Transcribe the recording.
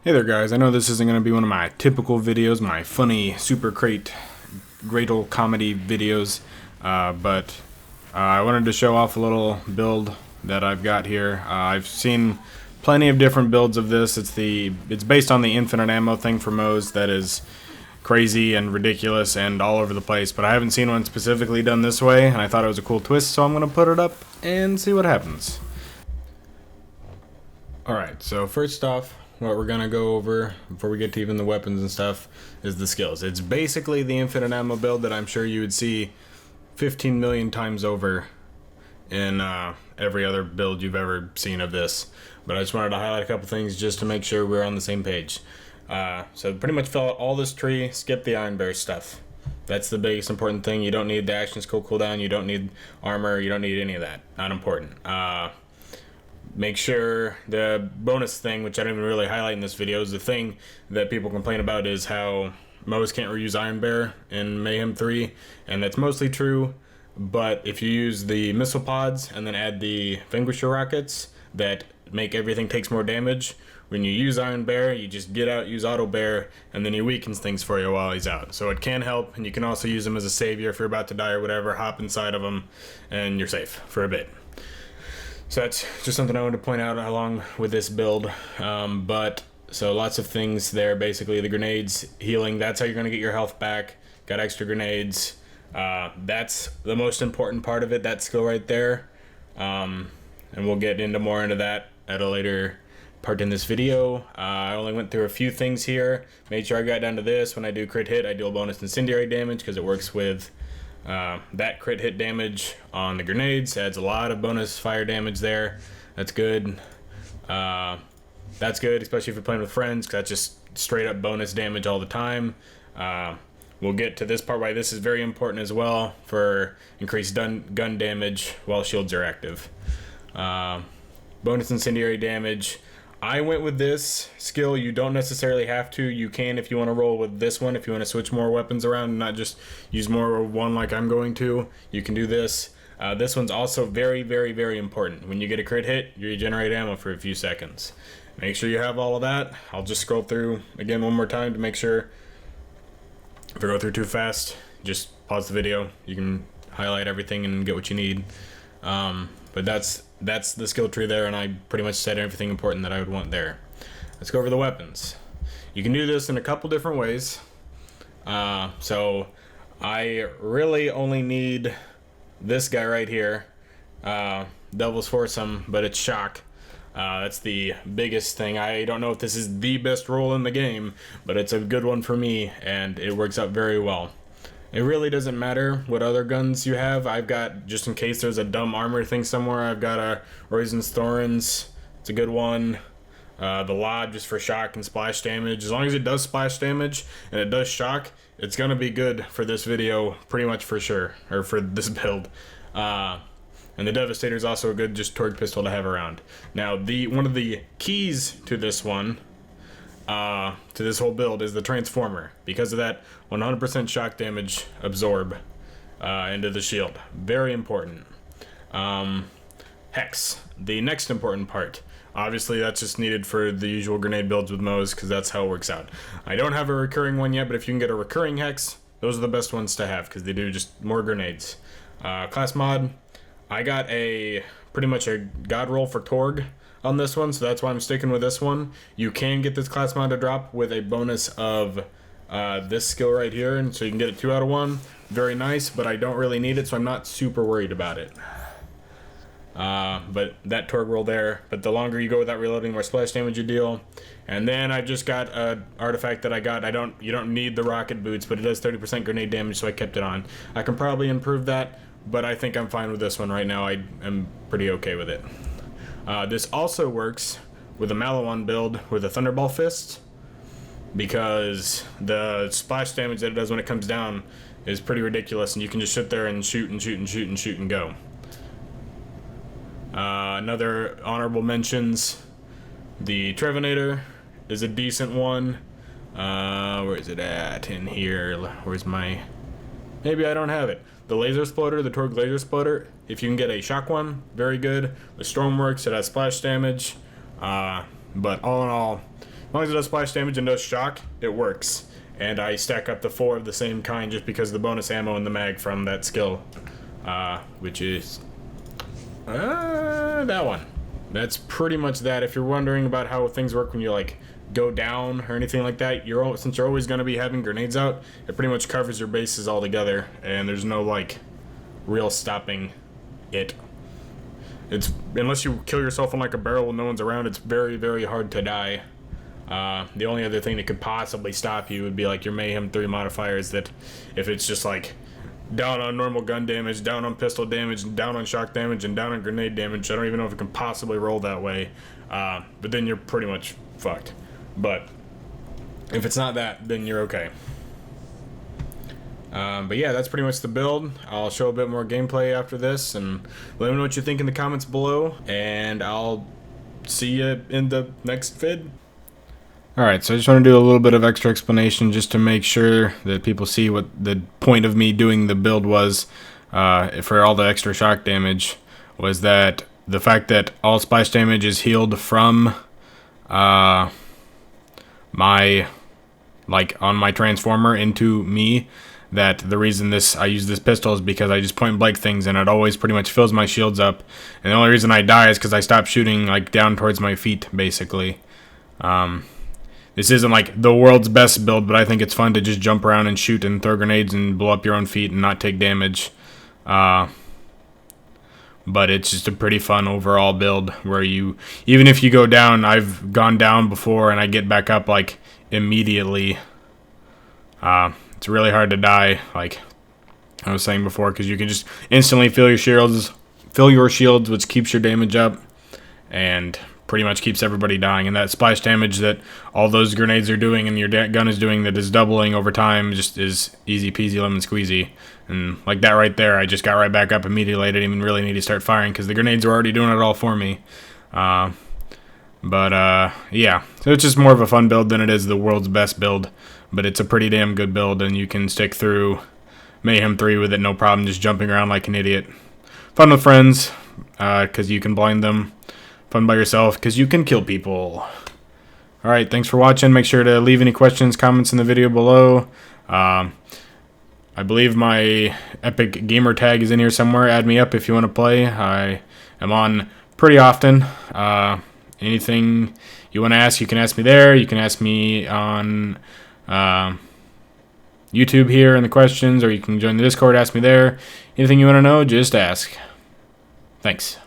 Hey there guys, I know this isn't going to be one of my typical videos, my funny super great old comedy videos, but I wanted to show off a little build that I've got here. I've seen plenty of different builds of this. It's based on the infinite ammo thing for Moze that is crazy and ridiculous and all over the place, but I haven't seen one specifically done this way, and I thought it was a cool twist, so I'm going to put it up and see what happens. Alright, so first off, what we're gonna go over before we get to even the weapons and stuff is the skills. It's basically the infinite ammo build that I'm sure you would see 15 million times over in every other build you've ever seen of this. But I just wanted to highlight a couple things just to make sure we're on the same page. So pretty much fill out all this tree, skip the Iron Bear stuff. That's the biggest important thing. You don't need the action skill cooldown, you don't need armor, you don't need any of that. Not important. Make sure the bonus thing, which I don't even really highlight in this video, is the thing that people complain about is how Moze can't reuse Iron Bear in Mayhem 3, and that's mostly true, but if you use the missile pods and then add the Vanquisher rockets that make everything takes more damage, when you use Iron Bear, you just get out, use Auto Bear, and then he weakens things for you while he's out. So it can help, and you can also use him as a savior if you're about to die or whatever, hop inside of him, and you're safe for a bit. So that's just something I wanted to point out along with this build. So lots of things there. Basically, the grenades, healing, that's how you're going to get your health back. Got extra grenades. That's the most important part of it, that skill right there. And we'll get more into that at a later part in this video. I only went through a few things here. Made sure I got down to this. When I do crit hit, I do a bonus incendiary damage because it works with that crit hit damage on the grenades. Adds a lot of bonus fire damage there. That's good. That's good, especially if you're playing with friends, because that's just straight up bonus damage all the time. We'll get to this part why this is very important as well for increased gun damage while shields are active. Bonus incendiary damage. I went with this skill. You don't necessarily have to. You can if you want to roll with this one. If you want to switch more weapons around and not just use more of one like I'm going to, you can do this. This one's also very, very, very important. When you get a crit hit, you regenerate ammo for a few seconds. Make sure you have all of that. I'll just scroll through again one more time to make sure. If I go through too fast, just pause the video. You can highlight everything and get what you need. But that's the skill tree there, and I pretty much said everything important that I would want there. Let's go over the weapons. You can do this in a couple different ways. So I really only need this guy right here. Devil's Foursome, but it's shock. That's the biggest thing. I don't know if this is the best roll in the game, but it's a good one for me, and it works out very well. It really doesn't matter what other guns you have. I've got, just in case there's a dumb armor thing somewhere, I've got a Roizen's Thorns. It's a good one. The Lod just for shock and splash damage. As long as it does splash damage and it does shock, it's going to be good for this video, pretty much for sure, or for this build. And the Devastator is also a good just torque pistol to have around. Now, one of the keys to this one, to this whole build, is the Transformer. Because of that 100% shock damage absorb into the shield. Very important. Hex, the next important part. Obviously that's just needed for the usual grenade builds with Moze, because that's how it works out. I don't have a recurring one yet, but if you can get a recurring Hex, those are the best ones to have, because they do just more grenades. Class mod, I got pretty much a god roll for Torg on this one, so that's why I'm sticking with this one. You can get this class mod to drop with a bonus of this skill right here, and so you can get it 2 out of 1. Very nice, but I don't really need it, so I'm not super worried about it. But that Torg roll there, but the longer you go without reloading, the more splash damage you deal. And then I just got an artifact that I got. You don't need the rocket boots, but it does 30% grenade damage, so I kept it on. I can probably improve that, but I think I'm fine with this one right now. I am pretty okay with it. This also works with a Malawan build with a Thunderball Fist, because the splash damage that it does when it comes down is pretty ridiculous, and you can just sit there and shoot and shoot and shoot and shoot and go. Another honorable mentions, the Trevinator is a decent one. Where is it at in here? Where's my... Maybe I don't have it. The Laser Exploder, the Torg Laser Exploder, if you can get a shock one, very good. The Storm works, it has splash damage. But all in all, long as it does splash damage and does shock, it works. And I stack up the 4 of the same kind just because of the bonus ammo in the mag from that skill, which is that one. That's pretty much that. If you're wondering about how things work when you like go down or anything like that, since you're always going to be having grenades out, it pretty much covers your bases all together, and there's no like real stopping it. It's unless you kill yourself in like a barrel when no one's around, it's very, very hard to die. The only other thing that could possibly stop you would be like your Mayhem 3 modifiers, that if it's just like down on normal gun damage, down on pistol damage, down on shock damage, and down on grenade damage. I don't even know if it can possibly roll that way, but then you're pretty much fucked. But if it's not that, then you're okay. But yeah, that's pretty much the build. I'll show a bit more gameplay after this, and let me know what you think in the comments below, and I'll see you in the next vid. Alright, so I just want to do a little bit of extra explanation just to make sure that people see what the point of me doing the build was, for all the extra shock damage, was that the fact that all splash damage is healed from my, like, on my transformer into me, that the reason I use this pistol is because I just point blank things and it always pretty much fills my shields up, and the only reason I die is because I stop shooting like down towards my feet, basically. This isn't like the world's best build, but I think it's fun to just jump around and shoot and throw grenades and blow up your own feet and not take damage. But it's just a pretty fun overall build where even if you go down, I've gone down before and I get back up like immediately. It's really hard to die, like I was saying before, because you can just instantly fill your shields, which keeps your damage up and pretty much keeps everybody dying. And that splash damage that all those grenades are doing and your gun is doing, that is doubling over time, just is easy peasy lemon squeezy. And like that right there, I just got right back up immediately. I didn't even really need to start firing because the grenades were already doing it all for me. Yeah, so it's just more of a fun build than it is the world's best build, but it's a pretty damn good build, and you can stick through Mayhem 3 with it no problem, just jumping around like an idiot. Fun with friends, because you can blind them. Fun by yourself, because you can kill people. Alright, thanks for watching. Make sure to leave any questions, comments in the video below. I believe my Epic Gamer tag is in here somewhere. Add me up if you want to play. I am on pretty often. Anything you want to ask, you can ask me there. You can ask me on YouTube here in the questions, or you can join the Discord, ask me there. Anything you want to know, just ask. Thanks.